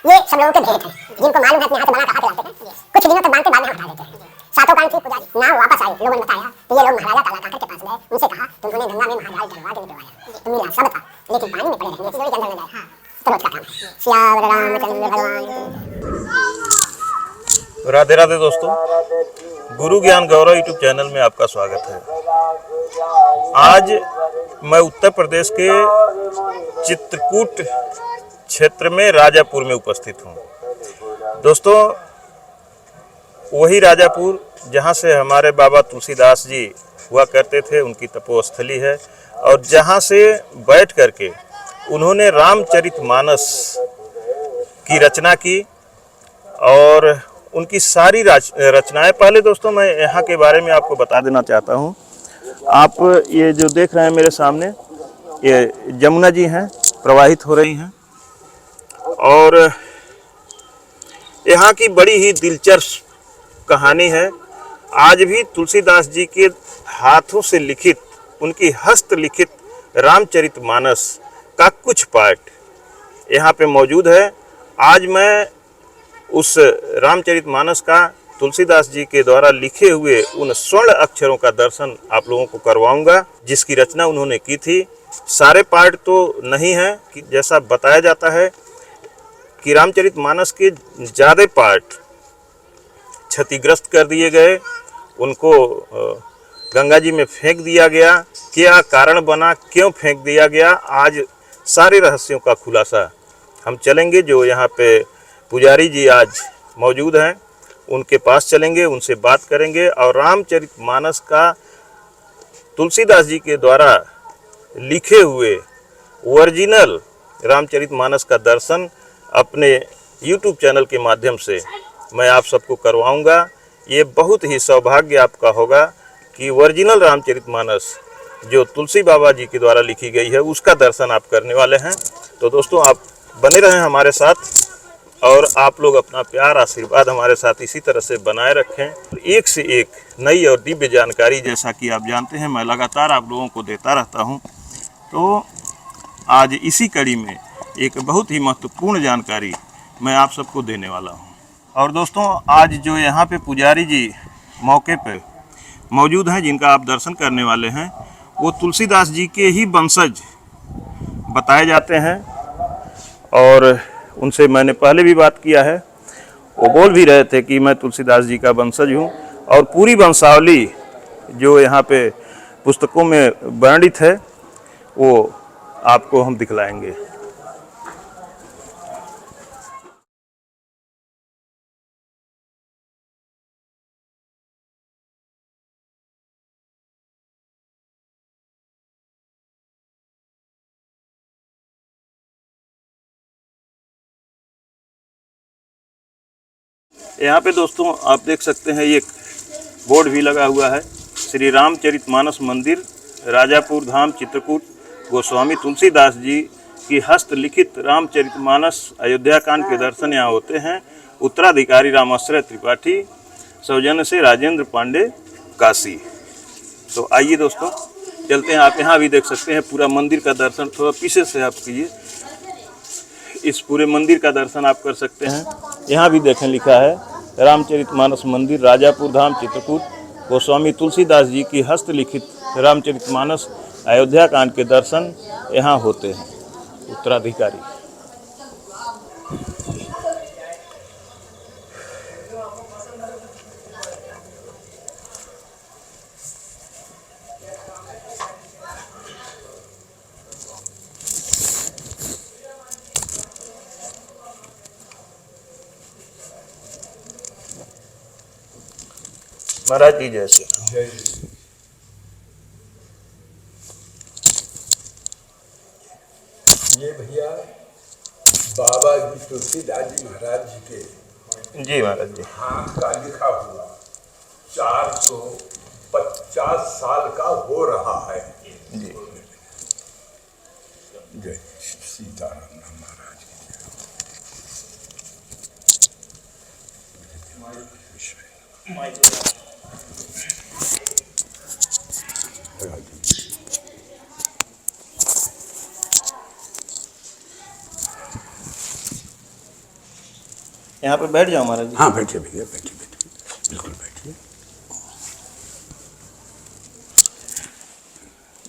ये सब लोगों के भेंट हैं, जिनको मालूम है अपने हाथ बना कर हाथ लाते हैं, कुछ दिनों तक बांधते बाद में हटा देते हैं। सातों कान की पुजारी नाव वापस आई, लोगों ने बताया कि ये लोग महाराजा काला काकर के पास गए, उनसे कहा तो उन्होंने गंगा में महाराज डलवा के निकलवाया। तो मिला सब था, लेकिन पानी में पड़े रहने की जंगल में गए। तो रोज का काम है। सियावर रामचंद्र भगवान। राधे राधे दोस्तों, गुरु ज्ञान गौरव यूट्यूब चैनल में आपका स्वागत है। आज मैं उत्तर प्रदेश के चित्रकूट क्षेत्र में राजापुर में उपस्थित हूँ। दोस्तों, वही राजापुर जहाँ से हमारे बाबा तुलसीदास जी हुआ करते थे, उनकी तपोस्थली है, और जहाँ से बैठ करके उन्होंने रामचरितमानस की रचना की। और उनकी सारी रचनाएं, पहले दोस्तों मैं यहाँ के बारे में आपको बता देना चाहता हूँ। आप ये जो देख रहे हैं मेरे सामने, ये जमुना जी हैं, प्रवाहित हो रही हैं, और यहाँ की बड़ी ही दिलचस्प कहानी है। आज भी तुलसीदास जी के हाथों से लिखित, उनकी हस्तलिखित रामचरितमानस का कुछ पाठ यहाँ पे मौजूद है। आज मैं उस रामचरितमानस का तुलसीदास जी के द्वारा लिखे हुए उन स्वर्ण अक्षरों का दर्शन आप लोगों को करवाऊंगा, जिसकी रचना उन्होंने की थी। सारे पाठ तो नहीं है कि जैसा बताया जाता है कि रामचरितमानस के ज़्यादा पाठ क्षतिग्रस्त कर दिए गए, उनको गंगा जी में फेंक दिया गया। क्या कारण बना, क्यों फेंक दिया गया, आज सारे रहस्यों का खुलासा हम चलेंगे। जो यहाँ पे पुजारी जी आज मौजूद हैं, उनके पास चलेंगे, उनसे बात करेंगे और रामचरितमानस का तुलसीदास जी के द्वारा लिखे हुए ओरिजिनल रामचरितमानस का दर्शन अपने YouTube चैनल के माध्यम से मैं आप सबको करवाऊंगा। ये बहुत ही सौभाग्य आपका होगा कि ओरिजिनल रामचरितमानस जो तुलसी बाबा जी के द्वारा लिखी गई है, उसका दर्शन आप करने वाले हैं। तो दोस्तों, आप बने रहें हमारे साथ और आप लोग अपना प्यार आशीर्वाद हमारे साथ इसी तरह से बनाए रखें। एक से एक नई और दिव्य जानकारी, जैसा कि आप जानते हैं, मैं लगातार आप लोगों को देता रहता हूं। तो आज इसी कड़ी में एक बहुत ही महत्वपूर्ण जानकारी मैं आप सबको देने वाला हूं। और दोस्तों, आज जो यहाँ पे पुजारी जी मौके पर मौजूद हैं, जिनका आप दर्शन करने वाले हैं, वो तुलसीदास जी के ही वंशज बताए जाते हैं। और उनसे मैंने पहले भी बात किया है, वो बोल भी रहे थे कि मैं तुलसीदास जी का वंशज हूँ। और पूरी वंशावली जो यहाँ पे पुस्तकों में वर्णित है, वो आपको हम दिखलाएंगे। यहाँ पे दोस्तों आप देख सकते हैं, एक बोर्ड भी लगा हुआ है, श्री रामचरितमानस मंदिर, राजापुर धाम, चित्रकूट। गोस्वामी तुलसीदास जी की हस्तलिखित रामचरितमानस अयोध्या कांड के दर्शन यहाँ होते हैं। उत्तराधिकारी रामाश्रय त्रिपाठी, सौजन्य से राजेंद्र पांडे, काशी। तो आइए दोस्तों, चलते हैं। आप यहाँ भी देख सकते हैं पूरा मंदिर का दर्शन, थोड़ा पीछे से आप कीजिए, इस पूरे मंदिर का दर्शन आप कर सकते हैं। यहाँ भी देखें, लिखा है रामचरितमानस मंदिर, राजापुर धाम, चित्रकूट। गोस्वामी तुलसीदास जी की हस्तलिखित रामचरितमानस अयोध्या कांड के दर्शन यहाँ होते हैं। उत्तराधिकारी। महाराज जी जैसे ये भैया बाबा जी तुलसीदास जी महाराज जी के जी महाराज जी हाथ का लिखा हुआ 450 साल का हो रहा है जी। जय सीताराम महाराज यहाँ पे बैठ जाओ महाराज जी। हाँ बैठिए भैया, बैठिए बैठिए, बिल्कुल बैठिए।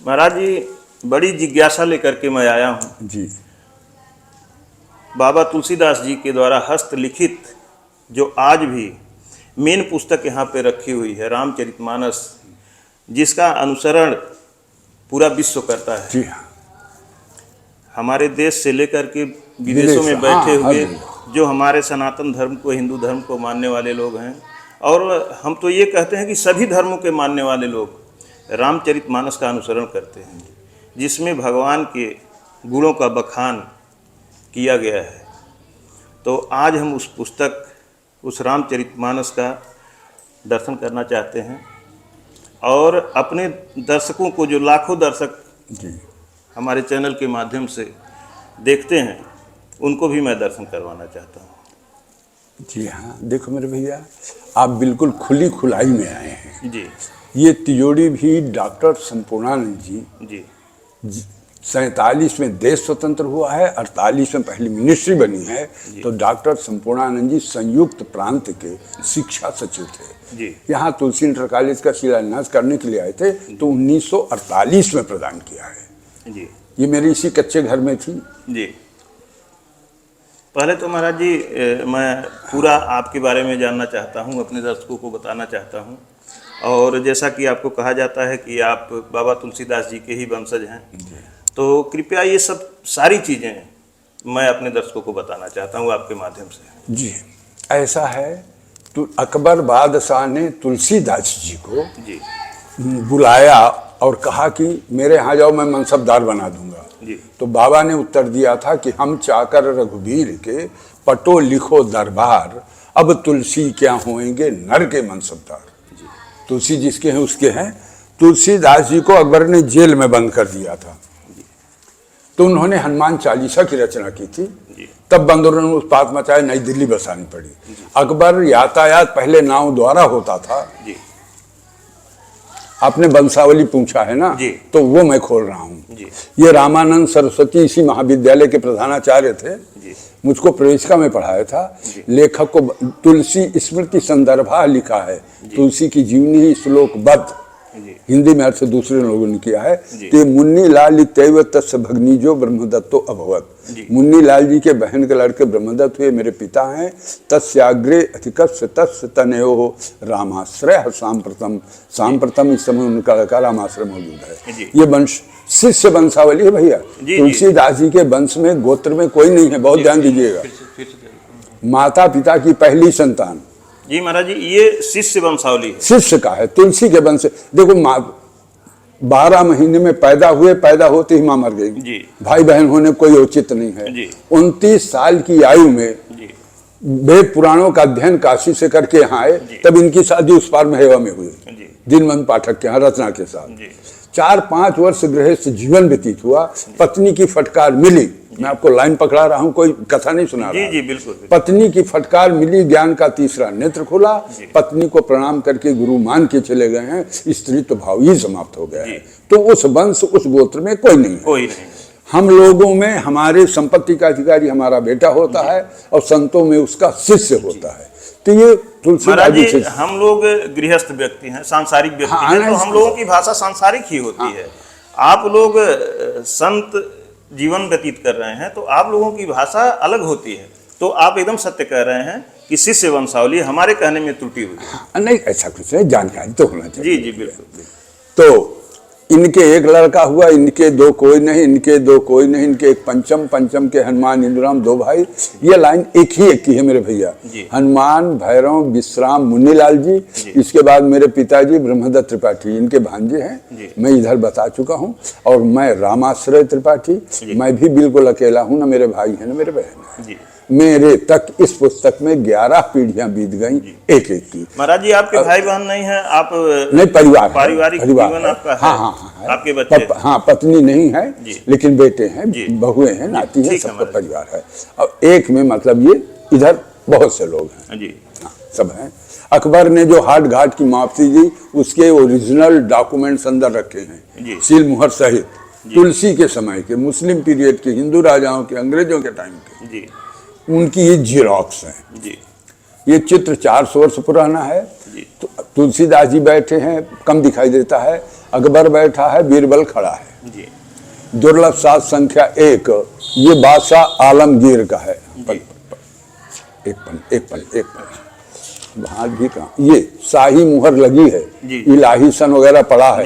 महाराज जी, बड़ी जिज्ञासा लेकर के मैं आया हूँ। जी बाबा तुलसीदास जी के द्वारा हस्तलिखित जो आज भी मेन पुस्तक यहाँ पे रखी हुई है, रामचरितमानस, जिसका अनुसरण पूरा विश्व करता है। जी हाँ, हमारे देश से लेकर के विदेशों में बैठे हाँ, हुए जो हमारे सनातन धर्म को, हिंदू धर्म को मानने वाले लोग हैं, और हम तो ये कहते हैं कि सभी धर्मों के मानने वाले लोग रामचरितमानस का अनुसरण करते हैं, जिसमें भगवान के गुणों का बखान किया गया है। तो आज हम उस पुस्तक, उस रामचरितमानस का दर्शन करना चाहते हैं, और अपने दर्शकों को, जो लाखों दर्शक जी हमारे चैनल के माध्यम से देखते हैं, उनको भी मैं दर्शन करवाना चाहता हूँ। जी हाँ, देखो मेरे भैया, आप बिल्कुल खुली खुलाई में आए हैं। जी ये तिजोरी भी डॉक्टर संपूर्णानंद जी जी 47 में देश स्वतंत्र हुआ है, 48 में पहली मिनिस्ट्री बनी है। तो डॉक्टर संपूर्णानंद जी संयुक्त प्रांत के शिक्षा सचिव थे। जी यहाँ तुलसी इंटर कॉलेज का शिलान्यास करने के लिए आए थे, तो 1948 में प्रदान किया है। जी ये मेरी इसी कच्चे घर में थी। जी। पहले तो महाराज जी, मैं पूरा आपके बारे में जानना चाहता हूँ, अपने दर्शकों को बताना चाहता हूँ। और जैसा कि आपको कहा जाता है कि आप बाबा तुलसीदास जी के ही वंशज हैं, तो कृपया ये सब सारी चीज़ें मैं अपने दर्शकों को बताना चाहता हूँ आपके माध्यम से। जी ऐसा है, तो अकबर बादशाह ने तुलसीदास जी को जी बुलाया और कहा कि मेरे यहाँ जाओ, मैं मनसबदार बना दूंगा। जी तो बाबा ने उत्तर दिया था कि हम चाकर रघुवीर के, पटो लिखो दरबार, अब तुलसी क्या होएंगे नर के मनसबदार। तुलसी जिसके हैं उसके हैं। तुलसीदास जी को अकबर ने जेल में बंद कर दिया था, तो उन्होंने हनुमान चालीसा की रचना की थी। तब बंदरों ने उत्पात मचाए, नई दिल्ली बसानी पड़ी। अकबर यातायात पहले नाव द्वारा होता था। जी आपने वंशावली पूछा है ना, जी। तो वो मैं खोल रहा हूँ। जी ये रामानंद सरस्वती इसी महाविद्यालय के प्रधानाचार्य थे। जी मुझको प्रवेशिका में पढ़ाया था। लेखक को तुलसी स्मृति संदर्भा लिखा है, तुलसी की जीवनी श्लोकबद्ध जी हिंदी में अर्थ दूसरे लोगों ने किया है। जी। तो मुन्नी लाल इत्यैव तस्य भग्निजो ब्रह्मदत्तो अभवत। जी। मुन्नी लाल जी के बहन के लड़के ब्रह्मदत्त हुए, मेरे पिता हैं। तस्याग्रे अधिकस्य तस्य तनयो रामाश्रय सांप्रतम। सांप्रतम इस समय उनका लड़का रामाश्रय मौजूद है। जी। ये वंश शिष्य वंशावली है भैया। जी। तुलसीदास जी के वंश में गोत्र में कोई नहीं है, बहुत ध्यान दीजिएगा। माता पिता की पहली संतान। जी महाराज जी, ये शिष्य वंशावली है। शिष्य का है, तुलसी के वंश। देखो माँ 12 महीने में पैदा हुए, पैदा होते ही माँ मर गई। जी भाई बहन होने कोई औचित्य नहीं है। जी 29 साल की आयु में जी वेद पुराणों का अध्ययन काशी से करके यहाँ आए, तब इनकी शादी उस पार महेवा में हुई, जी दीनबंधु पाठक के यहाँ रचना के साथ। जी 4-5 वर्ष गृहस्थ जीवन व्यतीत हुआ। पत्नी की फटकार मिली। मैं आपको लाइन पकड़ा रहा हूँ, कोई कथा नहीं सुना जी रहा। जी बिल्कुल। पत्नी की फटकार मिली, ज्ञान का तीसरा नेत्र खुला। पत्नी को प्रणाम करके गुरु मान के चले गए हैं, स्त्रीत्व भाव ही समाप्त हो गया है। तो उस वंश, उस गोत्र में कोई नहीं है। कोई नहीं। हम लोगों में हमारे संपत्ति का अधिकारी हमारा बेटा होता है, और संतों में उसका शिष्य होता है। तो ये तुलसीदास महाराज जी जी, हम लोग गृहस्थ व्यक्ति हैं, सांसारिक व्यक्ति हाँ, हैं, तो हम लोगों की भाषा सांसारिक ही होती है। आप लोग संत जीवन व्यतीत कर रहे हैं, तो आप लोगों की भाषा अलग होती है। तो आप एकदम सत्य कह रहे हैं कि शिष्य वंशावली, हमारे कहने में त्रुटि हुई है। नहीं, ऐसा कुछ नहीं, जानकारी तो होना चाहिए। जी जी बिल्कुल। तो इनके एक लड़का हुआ, इनके 2 कोई नहीं, इनके 2 कोई नहीं, इनके एक पंचम, पंचम के हनुमान इंद्राम 2 भाई। ये लाइन एक ही है मेरे भैया। हनुमान, भैरव, विश्राम, मुन्नीलाल जी। इसके बाद मेरे पिताजी ब्रह्मदत्त त्रिपाठी, इनके भांजे हैं। मैं इधर बता चुका हूँ। और मैं रामाश्रय त्रिपाठी, मैं भी बिल्कुल अकेला हूँ, ना मेरे भाई है ना मेरे बहन है। मेरे तक इस पुस्तक में 11 पीढ़ियां बीत गई, एक एक की। महाराज जी, आपके भाई बहन नहीं है? आप नहीं, परिवार, पारिवारिक जीवन आपका है? हाँ, आपके बच्चे? हाँ, पत्नी नहीं है, लेकिन बेटे हैं, बहुएं हैं, नाती है, सबका परिवार है। और एक में मतलब ये इधर बहुत से लोग हैं जी, सब हैं। अकबर ने जो हाट घाट की माफी दी, उसके ओरिजिनल डॉक्यूमेंट्स अंदर रखे हैं, सील मुहर सहित। तुलसी के समय के, मुस्लिम पीरियड के, हिंदू राजाओं के, अंग्रेजों के टाइम के, उनकी ये जीरोक्स हैं। ये चित्र 400 वर्ष पुराना है। तो तुलसीदास जी बैठे हैं, कम दिखाई देता है। अकबर बैठा है, बीरबल खड़ा है। जी दुर्लभ सात संख्या 1, ये बादशाह आलमगीर का है। एक पल वहां भी कहा, ये शाही मुहर लगी है, इलाही सन वगैरह पड़ा है।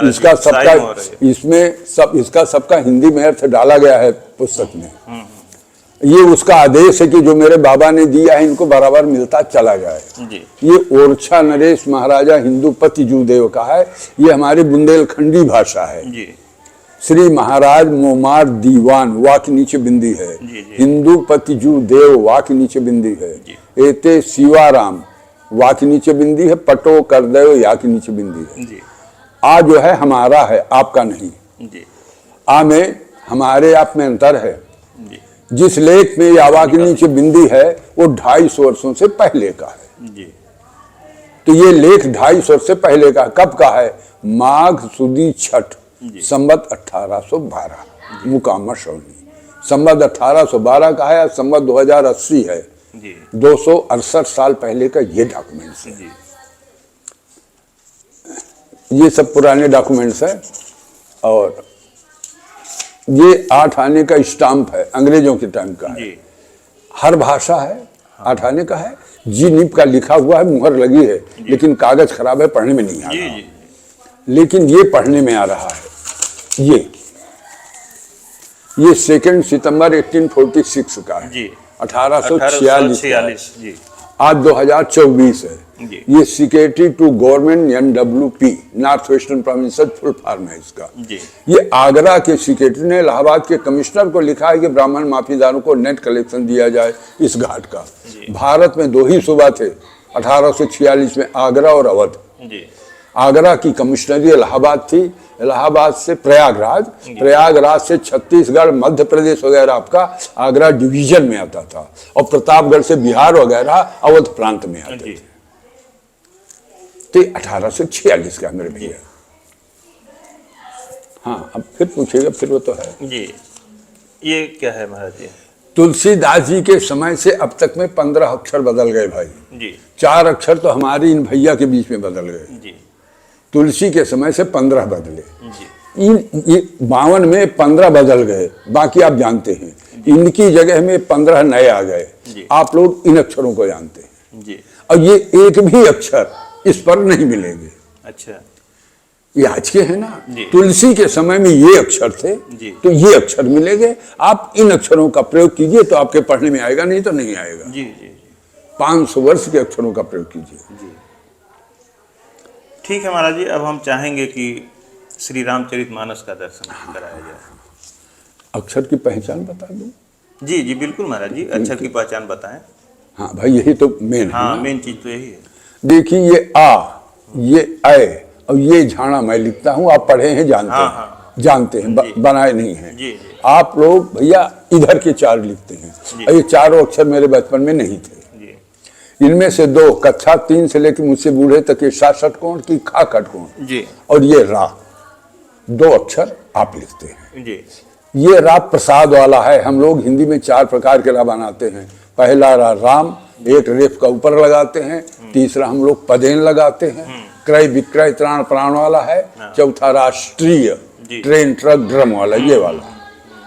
इसका सबका इसका सबका हिंदी में अर्थ डाला गया है पुस्तक में। ये उसका आदेश है कि जो मेरे बाबा ने दिया है इनको बराबर मिलता चला जाए। ये ओरछा नरेश महाराजा हिंदू पति जूदेव का है। ये हमारी बुंदेलखंडी भाषा है। श्री महाराज मोमार दीवान वा के नीचे बिंदी है। हिंदू पति जूदेव वा के नीचे बिंदी है। एते शिवाराम वा के नीचे बिंदी है। पटो करदेव या के नीचे बिंदी है। आ जो है हमारा है, आपका नहीं। आ में हमारे आप में अंतर है। जिस लेख में यावा के नीचे बिंदी है वो 250 वर्षों से पहले का है। तो ये लेख 250 वर्ष से पहले का, कब का है? माघ सुदी छठ संवत 1812 मुकामा श्रवणी। संवत 1812 का है, आज संवत 2080 है। 268 साल पहले का ये डॉक्यूमेंट्स है। ये सब पुराने डॉक्यूमेंट्स है। और ये 8 आने का स्टाम्प है, अंग्रेजों के टाइम का है। हर भाषा है, 8 आने का है। जी निप का लिखा हुआ है, मुहर लगी है, लेकिन कागज खराब है, पढ़ने में नहीं आ रहा। लेकिन ये पढ़ने में आ रहा है। ये 2 सितंबर 1846 का है। 1846 आज 2024 है। ये secretary to government NWP north western province full form है इसका। ये आगरा के सेक्रेटरी ने इलाहाबाद के कमिश्नर को लिखा है कि ब्राह्मण माफीदारों को नेट कलेक्शन दिया जाए इस घाट का। भारत में 2 ही सूबा थे 1846 में, आगरा और अवध। आगरा की कमिश्नरी इलाहाबाद थी, इलाहाबाद से प्रयागराज, प्रयागराज से छत्तीसगढ़, मध्य प्रदेश वगैरह आपका आगरा डिवीजन में आता था, और प्रतापगढ़ से बिहार वगैरह अवध प्रांत में आते थे। तो 1846 का मेरे भैया। हाँ, अब फिर पूछेगा, फिर वो तो है जी। ये क्या है महाराज जी? तुलसीदास जी के समय से अब तक में 15 अक्षर बदल गए भाई जी। 4 अक्षर तो हमारे इन भैया के बीच में बदल गए जी। तुलसी के समय से 15 बदले। जी। ये 52 में 15 बदल गए, बाकी आप जानते हैं। इनकी जगह में 15 नए आ गए। आप लोग इन अक्षरों को जानते हैं जी। और ये एक भी अक्षर इस पर नहीं मिलेंगे। अच्छा, ये आज के हैं ना। तुलसी के समय में ये अक्षर थे, तो ये अक्षर मिलेंगे। आप इन अक्षरों का प्रयोग कीजिए तो आपके पढ़ने में आएगा, नहीं तो नहीं आएगा। जी जी। 500 वर्ष के अक्षरों का प्रयोग कीजिए। जी ठीक है महाराज जी। अब हम चाहेंगे कि श्री रामचरितमानस का दर्शन कराया जाए। अक्षर की पहचान बता दूं? जी जी बिल्कुल महाराज जी, अक्षर की पहचान बताएं। हाँ भाई, यही तो मेन है। हाँ, मेन चीज तो यही है। देखिए, ये आ, ये ऐ और ये झाड़ा मैं लिखता हूँ, आप पढ़े हैं, जानते हैं। हाँ। जानते हैं, बनाए नहीं हैं। जी। आप लोग भैया इधर के 4 लिखते हैं, और ये 4 अक्षर मेरे बचपन में नहीं थे। इनमें से 2 कक्षा 3 से लेकर मुझसे बूढ़े तक, ये शासठ कोण की खा खटकोण जी, और ये रा, 2 अक्षर आप लिखते हैं जी। ये रा प्रसाद वाला है। हम लोग हिंदी में 4 प्रकार के रा बनाते हैं। पहला रा राम, एक रेफ का ऊपर लगाते हैं। तीसरा हम लोग पदेन लगाते हैं। क्रय विक्रय त्राण प्राण वाला है। चौथा राष्ट्रीय, ट्रेन ट्रक ड्रम वाला, ये वाला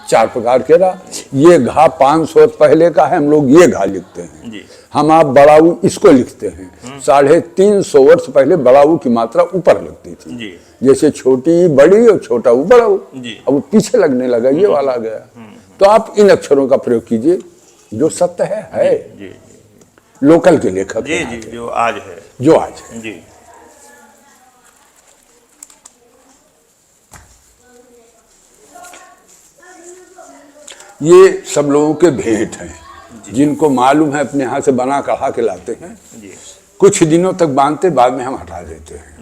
4 प्रकार के रा। ये घा 500 वर्ष पहले का है, हम लोग ये घा लिखते हैं। हम आप बड़ाऊ इसको लिखते हैं। 350 वर्ष पहले बड़ाऊ की मात्रा ऊपर लगती थी, जैसे छोटी बड़ी और छोटा बड़ाऊ। अब वो पीछे लगने लगा, ये वाला आ गया। तो आप इन अक्षरों का प्रयोग कीजिए, जो सत्य है। जी। लोकल के लेखक जी जी, जो आज है, जो आज है जी। ये सब लोगों के भेंट हैं, जिनको मालूम है अपने हाथ से बना कढ़ा के लाते हैं। कुछ दिनों तक बांधते, बाद में हम हटा देते हैं।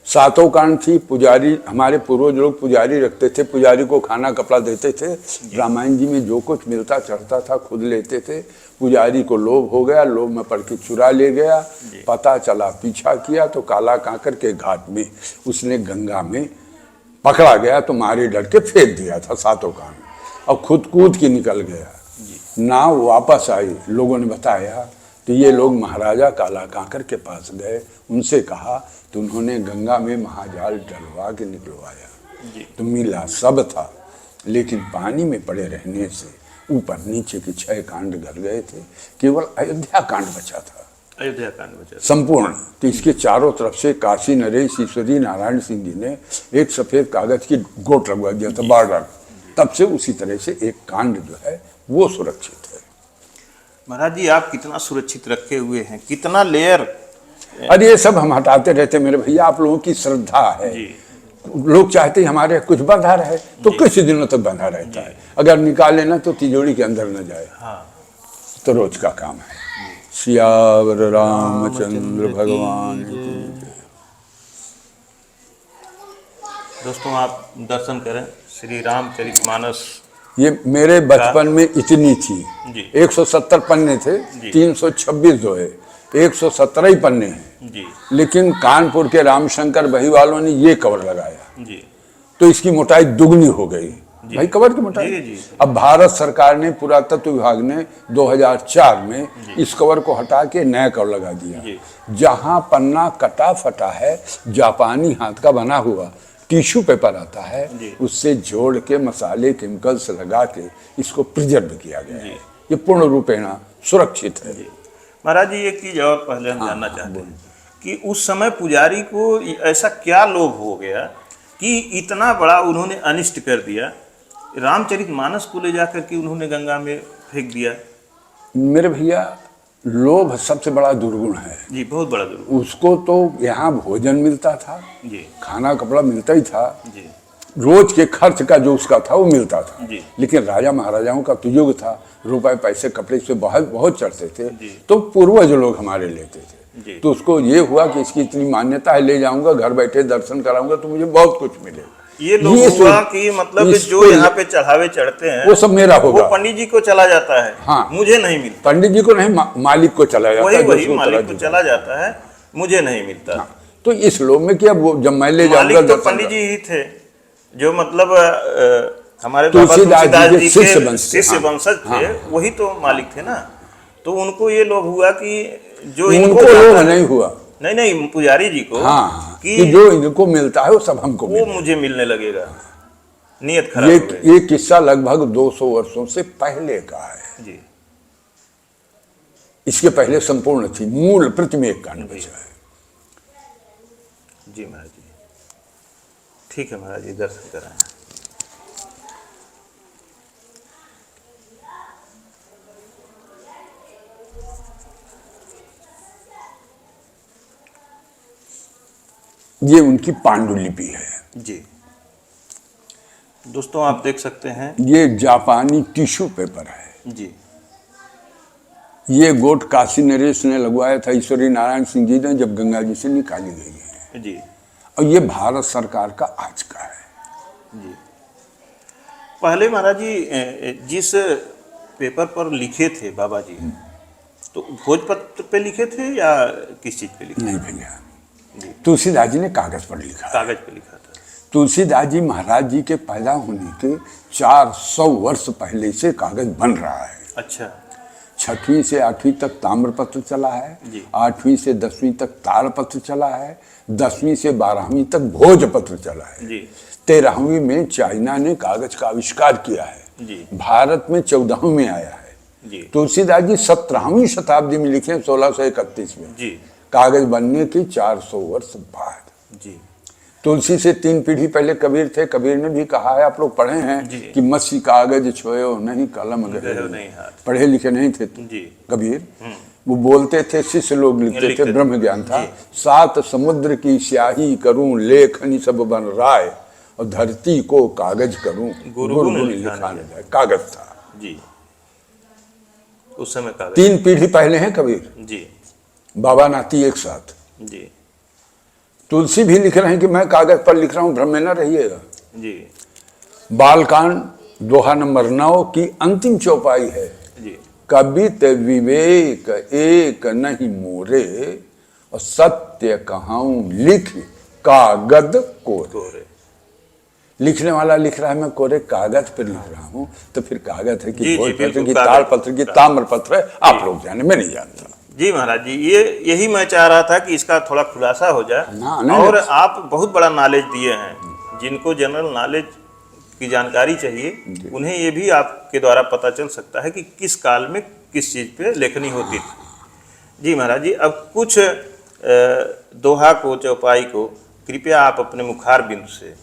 7 कांड थी। पुजारी, हमारे पूर्वज लोग पुजारी रखते थे, पुजारी को खाना कपड़ा देते थे। रामायण जी में जो कुछ मिलता चढ़ता था खुद लेते थे। पुजारी को लोभ हो गया, लोभ में पड़ के चुरा ले गया। पता चला, पीछा किया तो काला कांकर के घाट में उसने गंगा में पकड़ा गया, तो मारे डर के फेंक दिया था 7 कांड, और खुद कूद के निकल गया। नाव वापस आई, लोगों ने बताया तो ये लोग महाराजा काला कांकर के पास गए, उनसे कहा तो उन्होंने गंगा में महाजाल डलवा के निकलवाया। तो मिला सब था, लेकिन पानी में पड़े रहने से ऊपर नीचे के 6 कांड गल गए थे, केवल अयोध्या कांड बचा था, अयोध्या कांड बचा संपूर्ण। तो इसके चारों तरफ से काशी नरेश ईश्वरी नारायण सिंह जी ने एक सफेद कागज की गोट लगवा दिया था बॉर्डर, तब से उसी तरह से एक कांड जो है वो सुरक्षित है। महाराज जी आप कितना सुरक्षित रखे हुए हैं, कितना लेयर। अरे ये सब हम हटाते रहते मेरे भैया, आप लोगों की श्रद्धा है। लोग चाहते हैं हमारे कुछ बंधा रहे, तो कुछ दिनों तक बंधा रहता है, अगर निकाले ना तो तिजोरी के अंदर न जाए। तो रोज का काम है। सियावर रामचंद्र भगवान की। दोस्तों आप दर्शन करें श्री रामचरितमानस। ये मेरे बचपन में इतनी थी, 170 पन्ने थे, 326 जो है 117 ही पन्ने हैं जी। लेकिन कानपुर के रामशंकर बही वालों ने ये कवर लगाया जी। तो इसकी मोटाई दुगनी हो गई। भाई कवर की मोटाई जी। अब भारत सरकार ने पुरातत्व विभाग ने 2004 में इस कवर को हटा के नया कवर लगा दिया। जहां पन्ना कटा फटा है, जापानी हाथ का बना हुआ टिश्यू पेपर आता है, उससे जोड़ के मसाले केमिकल्स लगा के इसको प्रिजर्व किया गया है। ये पूर्ण रूपेण सुरक्षित है। महाराज जी एक चीज और पहले हम जानना चाहते हैं कि उस समय पुजारी को ऐसा क्या लोभ हो गया कि इतना बड़ा उन्होंने अनिष्ट कर दिया, रामचरितमानस को ले जाकर के उन्होंने गंगा में फेंक दिया। मेरे भैया लोभ सबसे बड़ा दुर्गुण है जी, बहुत बड़ा दुर्गुण। उसको तो यहाँ भोजन मिलता था जी, खाना कपड़ा मिलता ही था जी, रोज के खर्च का जो उसका था वो मिलता था जी। लेकिन राजा महाराजाओं का तो युग था, रुपए पैसे कपड़े से बहुत बहुत चढ़ते थे, तो पूर्वज लोग हमारे लेते थे। तो उसको ये हुआ कि इसकी इतनी मान्यता है, ले जाऊंगा घर बैठे दर्शन कराऊंगा तो मुझे बहुत कुछ मिलेगा। ये लोग हुआ कि मतलब जो यहाँ पे चढ़ावे चढ़ते हैं वो सब मेरा होगा, वो पंडित जी को चला जाता है। हाँ, मुझे नहीं मिलता। पंडित जी को नहीं, मालिक को चला जाता है। वही मालिक को चला जाता है, मुझे नहीं मिलता। हाँ, तो इस लोभ में क्या वो जब मैं ले जाऊंगा तो पंडित जी ही थे जो मतलब हमारे बाबा तुलसीदास जी के शिष्य वंशज थे, वही तो मालिक थे ना। तो उनको ये लोभ हुआ कि जो इनको लोभ नहीं हुआ, नहीं पुजारी जी को, हाँ, कि जो इनको मिलता है वो सब हमको वो मुझे मिलने लगेगा। नियत खराब हो गई। ये किस्सा लगभग 200 वर्षों से पहले का है जी। इसके पहले संपूर्ण थी, मूल प्रतिमा एक कांड बचा है। जी महाराज जी, ठीक है महाराज जी, दर्शन कराएं। ये उनकी पांडुलिपि है जी। दोस्तों आप देख सकते हैं, ये जापानी टिश्यू पेपर है जी। ये गोट काशी नरेश ने लगवाया था, ईश्वरी नारायण सिंह जी ने, जब गंगा जी से निकाली गई है जी। और ये भारत सरकार का आज का है जी। पहले महाराज जी जिस पेपर पर लिखे थे बाबा जी, तो भोजपत्र पे लिखे थे या किस चीज पे लिखे? नहीं भैया, तुलसीदास जी ने कागज पर लिखा, कागज पे लिखा था। तुलसीदास जी महाराज जी के पैदा होने के 400 वर्ष पहले से कागज बन रहा है। अच्छा। 6वीं से 8वीं तक ताम्रपत्र चला है, 8वीं से 10वीं तक ताड़पत्र चला है, 10वीं से 12वीं तक भोजपत्र चला है जी। 13वीं में चाइना ने कागज का आविष्कार किया है जी। भारत में 14वीं में आया है जी। तुलसीदास जी 17वीं शताब्दी में लिखे, 1631 में जी। कागज बनने के 400 वर्ष बाद। जी। तुलसी से 3 पीढ़ी पहले कबीर थे, कबीर ने भी कहा है, आप लोग पढ़े हैं कि मसी कागज छोयो नहीं कलम गए, नहीं हाथ, पढ़े लिखे नहीं थे जी। कबीर वो बोलते थे, शिष्य लोग लिखते थे, ब्रह्म ज्ञान था। 7 समुद्र की स्याही करूं लेखनी सब बन राय, और धरती को कागज करूं गुरु लिखा न जाए। कागज था जी उस समय कागज। 3 पीढ़ी पहले हैं कबीर जी। बाबा नाती एक साथ। जी। तुलसी भी लिख रहे हैं कि मैं कागज पर लिख रहा हूं, भ्रम में न रहिएगा। जी। बालकांड दोहा नंबर 9 की अंतिम चौपाई है जी। कबित विवेक एक नहीं मोरे, और सत्य कहाऊं लिख कागद कोरे। लिखने वाला लिख रहा है मैं कोरे कागज पर लिख रहा हूं, तो फिर कागज है कि भोजपत्र की, ताड़पत्र की, ताम्रपत्र है, आप लोग जाने, मैं नहीं जानता। जी महाराज जी, ये यही मैं चाह रहा था कि इसका थोड़ा खुलासा हो जाए। नहीं, और नहीं। आप बहुत बड़ा नॉलेज दिए हैं, जिनको जनरल नॉलेज की जानकारी चाहिए उन्हें ये भी आपके द्वारा पता चल सकता है कि किस काल में किस चीज़ पे लेखनी होती थी। जी महाराज जी, अब कुछ दोहा को, चौपाई को कृपया आप अपने मुखार बिंदु से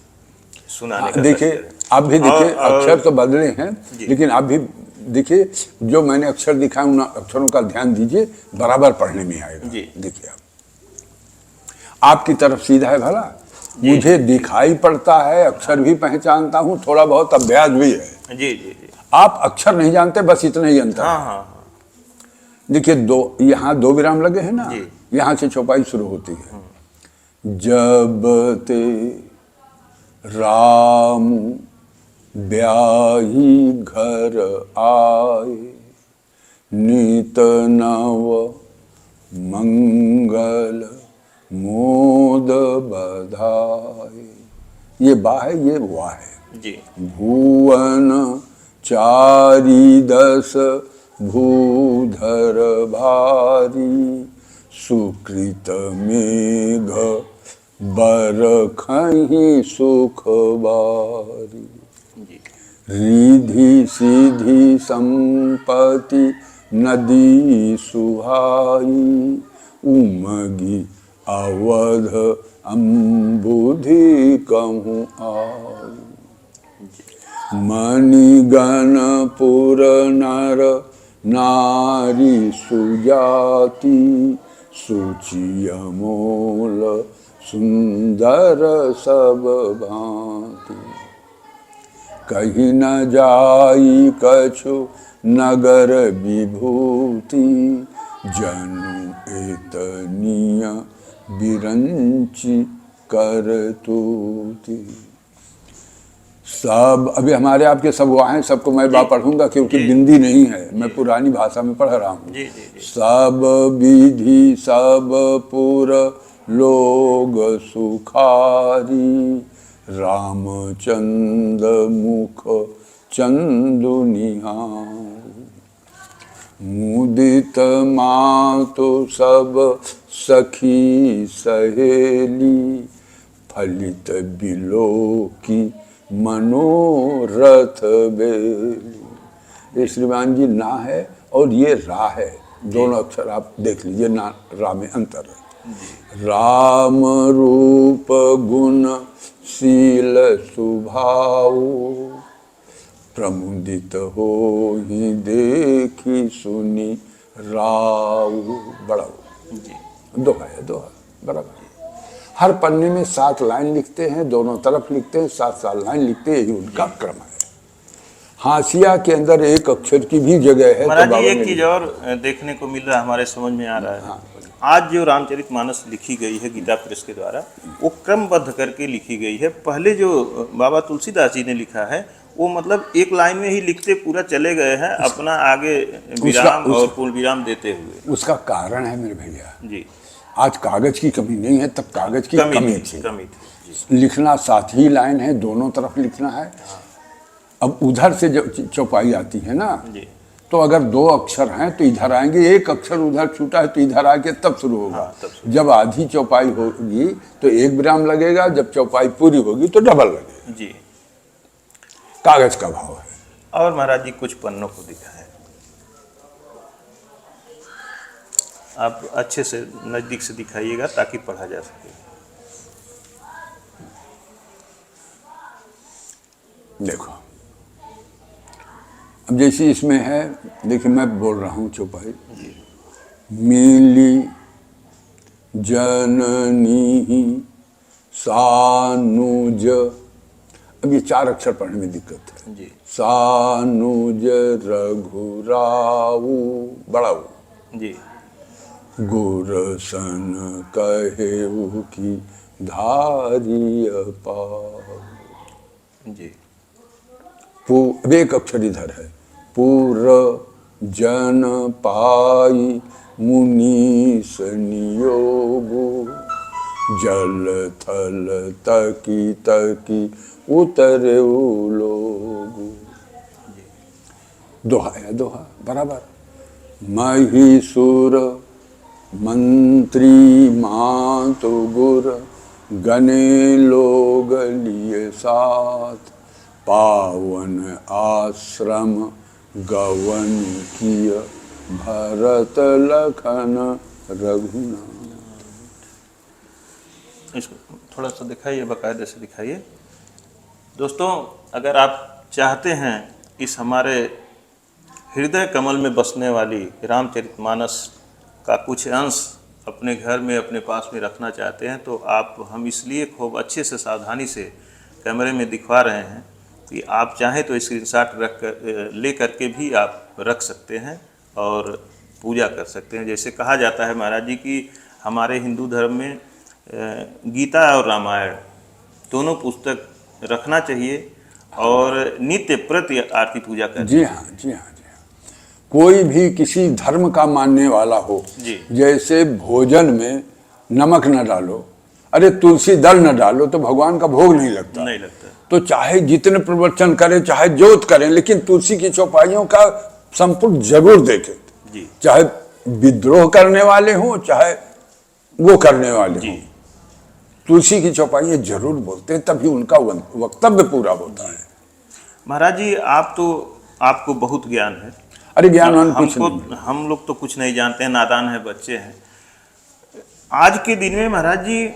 सुनाने का देखिए, कष्ट करें। आप भी देखिए, और अक्षर तो बदले हैं, जी। लेकिन आप भी देखिए, जो मैंने अक्षर दिखाए उन अक्षरों का ध्यान दीजिए, बराबर पढ़ने में आएगा। जी। देखिए, आपकी तरफ सीधा है भला, मुझे दिखाई पड़ता है, अक्षर भी पहचानता हूँ, थोड़ा बहुत अभ्यास भी है। जी जी जी। आप अक्षर नहीं जानते, बस इतना ही अंतर हाँ है। हाँ हाँ। देखिए, यहाँ 2 विराम लगे हैं ना, जी। यहाँ से चौपाई शुरू होती है। जब ते राम ब्याही घर आए, नित नव मंगल मोद बधाए। ये बा है, ये वाह है। जी। भुवन चारि दस भूधर भारी, सुकृत मेघ बरखहि सुख बारी। रिधि सिधि संपत्ति नदी सुहाई, उमगी अवध अम्बुधि कहूँ आई। मणिगण पुर नर नारी सुजाति, सुचि अमोल सुंदर सब भांति। कहीं न जाई कछु नगर विभूति, जनु एतनिय बिरंची करतूति। सब अभी हमारे आपके सब वहाँ हैं, सबको मैं बा पढ़ूंगा क्योंकि बिंदी नहीं है, मैं पुरानी भाषा में पढ़ रहा हूँ। सब विधि सब पुर लोग सुखारी, रामचंद्र मुख चंदु निहारी। मुदित मातु सब सखी सहेली, फलित बिलो की मनोरथ बेली। ये श्रीमान जी ना है और ये रा है, दोनों अक्षर आप देख लीजिए, ना रा में अंतर है। राम रूप गुण शील सुभाव, प्रमुदित हो ही देखी सुनी राव। बड़ा दोहा है, दोहा बराबर। हर पन्ने में 7 लाइन लिखते हैं, दोनों तरफ लिखते हैं, 7 लाइन लिखते हैं, यही उनका क्रम है। हाशिया के अंदर एक अक्षर की भी जगह है। महाराज जी, एक चीज और देखने को मिल रहा है, हमारे समझ में आ रहा है। हाँ। आज जो रामचरितमानस लिखी गई है गीता प्रेस के द्वारा, वो क्रमबद्ध करके लिखी गई है। पहले जो बाबा तुलसीदास जी ने लिखा है, वो मतलब एक लाइन में ही लिखते पूरा चले गए हैं, अपना आगे विराम और पूर्ण विराम देते हुए। उसका कारण है मेरे भैया जी, आज कागज की कमी नहीं है, तब कागज की कमी थी। लिखना 7 ही लाइन है, दोनों तरफ लिखना है। अब उधर से जब चौपाई आती है ना जी, तो अगर 2 अक्षर हैं तो इधर आएंगे, एक अक्षर उधर छूटा है तो इधर आके तब शुरू होगा। हाँ, जब आधी चौपाई होगी तो 1 विराम लगेगा, जब चौपाई पूरी होगी तो डबल लगेगा जी। कागज का भाव है। और महाराज जी कुछ पन्नों को दिखाएं, आप अच्छे से नजदीक से दिखाइएगा ताकि पढ़ा जा सके। देखो, अब जैसे इसमें है, देखिए मैं बोल रहा हूँ चौपाई। मिली जननी सानुज, अब ये 4 अक्षर पढ़ने में दिक्कत है जी। सानुज रघुराऊ, बड़ा जी। गुरसन कहेऊ की धारी पाऊ जी। अब एक अक्षर इधर है। पूर जन पाई मुनीस नियोगु, जल थल तकी तकी उतरे लोगु। दोहा है, दोहा बराबर। महिषुर मंत्री मातु गुर गने लोग लिए साथ, पावन आश्रम गवन किय भरत लखन रघुनाथ। इसको थोड़ा सा दिखाइए, बाकायदे से दिखाइए। दोस्तों, अगर आप चाहते हैं इस हमारे हृदय कमल में बसने वाली रामचरितमानस का कुछ अंश अपने घर में, अपने पास में रखना चाहते हैं, तो आप, हम इसलिए खूब अच्छे से सावधानी से कैमरे में दिखवा रहे हैं कि आप चाहें तो स्क्रीनशॉट रख कर ले करके भी आप रख सकते हैं और पूजा कर सकते हैं। जैसे कहा जाता है महाराज जी कि हमारे हिंदू धर्म में गीता और रामायण दोनों पुस्तक रखना चाहिए और नित्य प्रति आरती पूजा करनी। जी हाँ, जी हाँ, जी हाँ। कोई भी किसी धर्म का मानने वाला हो, जैसे भोजन में नमक न डालो, अरे तुलसी दल न डालो तो भगवान का भोग नहीं लगता। नहीं लगता। तो चाहे जितने प्रवचन करें, चाहे जोत करें, लेकिन तुलसी की चौपाइयों का संपुट जरूर देखें। चाहे विद्रोह करने वाले हों, चाहे वो करने वाले हों, तुलसी की चौपाइयाँ जरूर बोलते हैं, तभी उनका वक्तव्य पूरा होता है। महाराज जी, आप तो, आपको बहुत ज्ञान है। अरे ज्ञान कुछ नहीं, हम लोग तो कुछ नहीं जानते हैं, नादान है, बच्चे हैं। आज के दिन में महाराज जी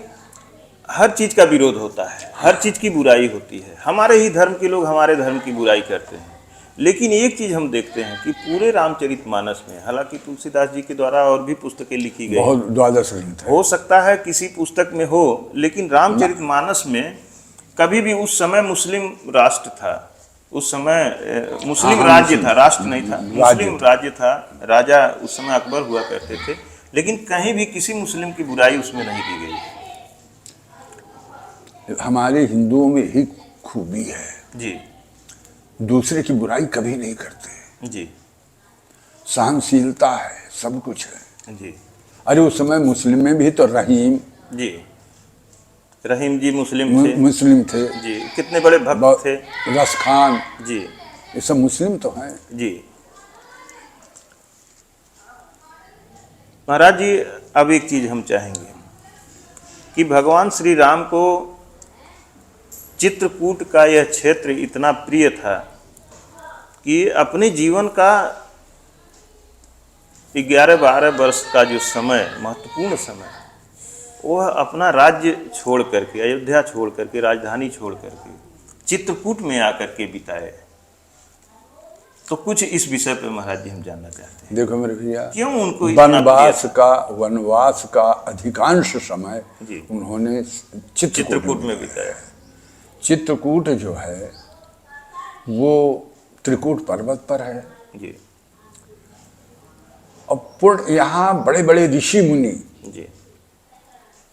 हर चीज का विरोध होता है, हर चीज की बुराई होती है। हमारे ही धर्म के लोग हमारे धर्म की बुराई करते हैं। लेकिन एक चीज हम देखते हैं कि पूरे रामचरितमानस में, हालांकि तुलसीदास जी के द्वारा और भी पुस्तकें लिखी गई, बहुत द्वादश ग्रंथ हो सकता है किसी पुस्तक में हो, लेकिन रामचरितमानस में कभी भी, उस समय मुस्लिम राष्ट्र था, उस समय मुस्लिम राज्य था, राष्ट्र नहीं था, मुस्लिम राज्य था, राजा उस समय अकबर हुआ करते थे, लेकिन कहीं भी किसी मुस्लिम की बुराई उसमें नहीं की गई। हमारे हिंदुओं में ही खूबी है जी, दूसरे की बुराई कभी नहीं करते जी, सहनशीलता है, सब कुछ है जी। अरे उस समय मुस्लिम में भी तो रहीम जी, रहीम जी मुस्लिम थे, मुस्लिम थे जी, कितने बड़े भक्त थे। रस खान जी, ये सब मुस्लिम तो हैं। जी महाराज जी, अब एक चीज हम चाहेंगे कि भगवान श्री राम को चित्रकूट का यह क्षेत्र इतना प्रिय था कि अपने जीवन का 11-12 वर्ष का जो समय, महत्वपूर्ण समय, वह अपना राज्य छोड़ करके, अयोध्या छोड़ करके, राजधानी छोड़ करके चित्रकूट में आकर के बिताए। तो कुछ इस विषय पे महाराज जी हम जानना चाहते हैं। देखो मेरे भैया, क्यों उनको वनवास का अधिकांश समय उन्होंने चित्रकूट में बिताया। चित्रकूट जो है वो त्रिकूट पर्वत पर है जी। और यहाँ बड़े बड़े ऋषि मुनि जी,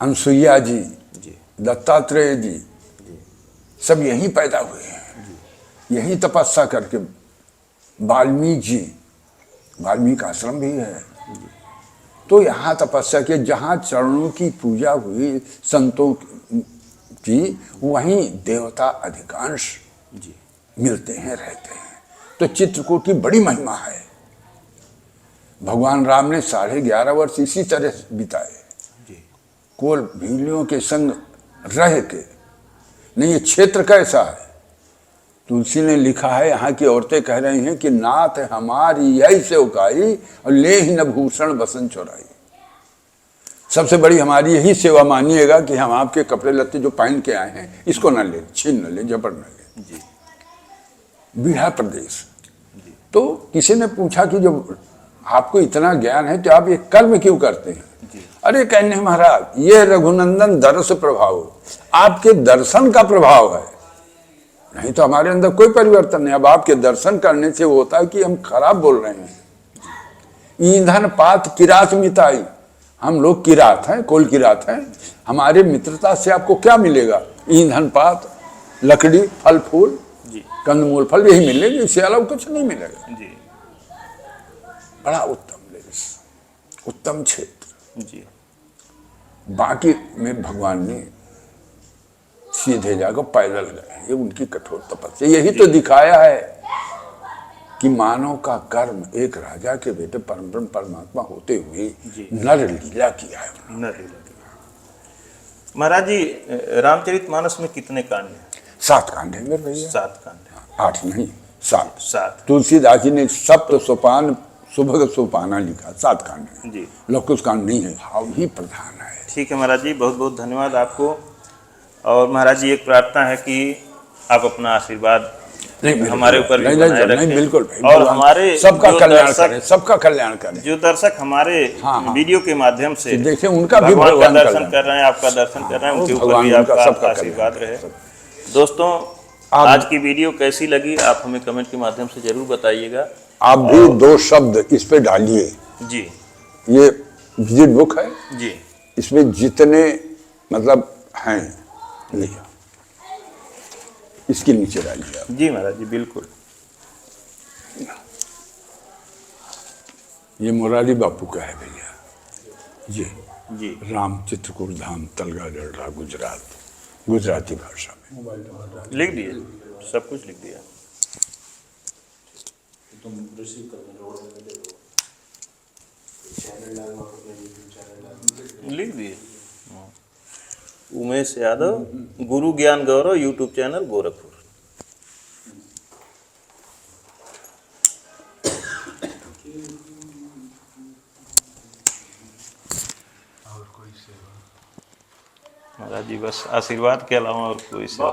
अनसुईया जी, जी, दत्तात्रेय जी, सब यहीं पैदा हुए हैं, यहीं तपस्या करके। वाल्मीकि आश्रम भी है, तो यहाँ तपस्या के, जहाँ चरणों की पूजा हुई संतों की, वहीं देवता अधिकांश मिलते हैं, रहते हैं। तो चित्रकूट की बड़ी महिमा है। भगवान राम ने 11.5 वर्ष इसी तरह बिताए, कोल भीलियों के संग रह के। नहीं, ये क्षेत्र कैसा है? तुलसी ने लिखा है, यहाँ की औरतें कह रही हैं कि नाथ हमारी यही से उकाई और ले ही न भूषण बसन चुराई। सबसे बड़ी हमारी यही सेवा मानिएगा कि हम आपके कपड़े लत्ते जो पहन के आए हैं, इसको न ले, छीन न ले, जबर न ले। बिहार प्रदेश। तो किसी ने पूछा कि जो आपको इतना ज्ञान है तो आप ये कर्म क्यों करते हैं? अरे कहने महाराज, ये रघुनंदन दर्श प्रभाव, आपके दर्शन का प्रभाव है, नहीं तो हमारे अंदर कोई परिवर्तन नहीं। अब आपके दर्शन करने से वो होता है कि हम खराब बोल रहे हैं। ईंधन पात किरात मिताई, हम लोग किरात हैं, कोल किरात हैं। हमारे मित्रता से आपको क्या मिलेगा? ईंधन पात, लकड़ी, फल फूल, कंदमूल फल, यही मिलेंगे, इससे अलावा कुछ नहीं मिलेगा। जी। बड़ा उत्तम देश, उत्तम क्षेत्र। जी। बाकी में भगवान ने सीधे जाकर पैदल गए, ये उनकी कठोर तपस्या। यही तो दिखाया है कि मानव का कर्म एक राजा के बेटे परम ब्रह्म परमात्मा होते हुए जी। नर लीला किया है। महाराज जी, रामचरितमानस में कितने कांड हैं? 7 कांड है मेरे भैया। 7 कांड हैं। 8 नहीं 7। 7 तुलसीदास जी ने सप्त सोपान सुभग सोपाना लिखा, 7 कांड है जी। लकुश कांड नहीं है, भाव ही प्रधान है। ठीक है महाराज जी, बहुत बहुत धन्यवाद आपको। और महाराज जी एक प्रार्थना है कि आप अपना आशीर्वाद हमारे ऊपर भी बनाए रखें। नहीं बिल्कुल भाई, और हमारे सबका जो कल्याण दर्शक- करें, सबका कल्याण करें। जो दर्शक हमारे हाँ। वीडियो के माध्यम से देखिए उनका भी भगवान का भगवान दर्शन कल्याण। कर रहे हैं, आपका दर्शन कर रहे हैं, उनके ऊपर भगवान भी उनका आपका सबका आशीर्वाद कल्याण रहे। दोस्तों, आप- आज की वीडियो कैसी लगी आप हमें कमेंट के माध्यम से जरूर बताइएगा। आप भी 2 शब्द इस पे डालिए। जी ये विजिट बुक है, जी इसमें जितने मतलब हैं लिखा, इसके नीचे डालिए आप। जी महाराज जी, बिल्कुल। ये मोरारी बापू का है भैया, ये जी राम चित्रकूट धाम तलगा डलरा गुजरात, गुजराती भाषा में लिख दिए, सब कुछ लिख दिया। लिख दिए। उमेश यादव, गुरु ज्ञान गौरव, यूट्यूब चैनल गोरखपुर। महाराज जी बस आशीर्वाद के अलावा और कोई सेवा